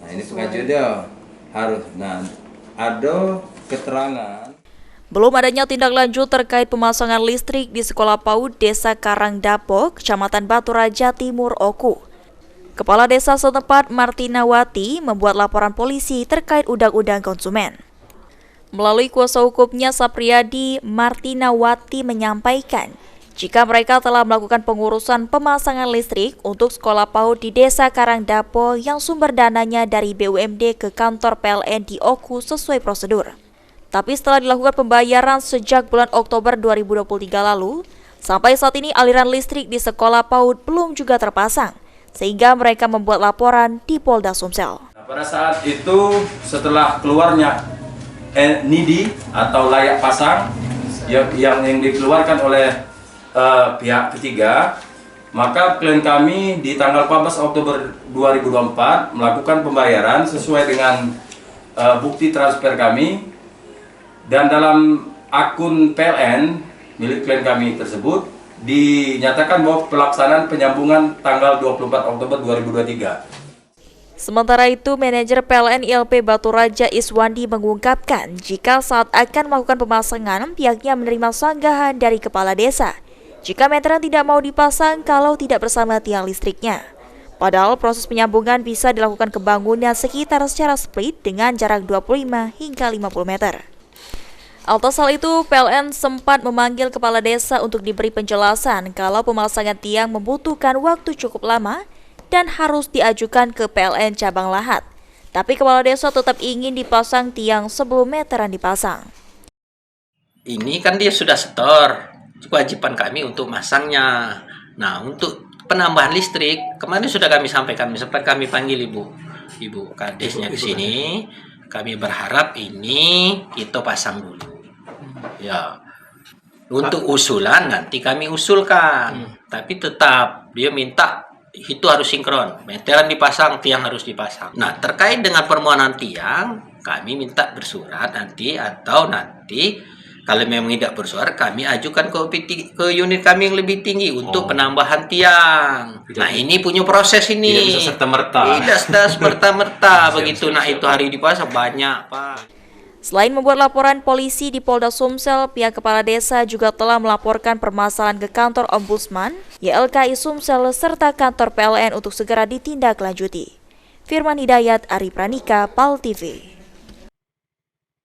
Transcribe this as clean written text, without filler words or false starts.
Nah, ini pengajuan dia harus ada keterangan. Belum adanya tindak lanjut terkait pemasangan listrik di Sekolah PAUD Desa Karangdapo, Kecamatan Batu Raja Timur, Oku. Kepala Desa setempat Martinawati membuat laporan polisi terkait undang-undang konsumen. Melalui kuasa hukumnya Sapriyadi, Martinawati menyampaikan jika mereka telah melakukan pengurusan pemasangan listrik untuk sekolah PAUD di Desa Karangdapo yang sumber dananya dari BUMD ke kantor PLN di Oku sesuai prosedur. Tapi setelah dilakukan pembayaran sejak bulan Oktober 2023 lalu, sampai saat ini aliran listrik di sekolah PAUD belum juga terpasang, sehingga mereka membuat laporan di Polda Sumsel. Pada saat itu setelah keluarnya NIDI atau layak pasang yang dikeluarkan oleh pihak ketiga, maka klien kami di tanggal 14 Oktober 2024 melakukan pembayaran sesuai dengan bukti transfer kami, dan dalam akun PLN milik klien kami tersebut dinyatakan bahwa pelaksanaan penyambungan tanggal 24 Oktober 2023. Sementara itu, manajer PLN ILP Batu Raja Iswandi mengungkapkan jika saat akan melakukan pemasangan, pihaknya menerima sanggahan dari kepala desa jika meteran tidak mau dipasang kalau tidak bersama tiang listriknya. Padahal proses penyambungan bisa dilakukan ke bangunan sekitar secara split dengan jarak 25 hingga 50 meter. Atas hal itu, PLN sempat memanggil kepala desa untuk diberi penjelasan kalau pemasangan tiang membutuhkan waktu cukup lama dan harus diajukan ke PLN cabang Lahat. Tapi kepala desa tetap ingin dipasang tiang sebelum meteran dipasang. Ini kan dia sudah setor, kewajiban kami untuk masangnya. Nah, untuk penambahan listrik, kemarin sudah kami sampaikan, sempat kami panggil Ibu Kadesnya ke sini. Kami berharap ini kita pasang dulu. Ya, untuk usulan nanti kami usulkan, tapi tetap dia minta itu harus sinkron, meteran dipasang, tiang harus dipasang. Nah, terkait dengan permohonan tiang, kami minta bersurat nanti, atau nanti kalau memang tidak bersurat, kami ajukan ke unit kami yang lebih tinggi untuk penambahan tiang. Nah, ini punya proses ini. Tidak bisa serta-merta. Tidak serta-merta begitu. Nah, itu hari dipasang banyak, Pak. Selain membuat laporan polisi di Polda Sumsel, pihak kepala desa juga telah melaporkan permasalahan ke kantor Ombudsman, YLKI Sumsel, serta kantor PLN untuk segera ditindaklanjuti. Firman Hidayat, Ari Pranika, PAL TV.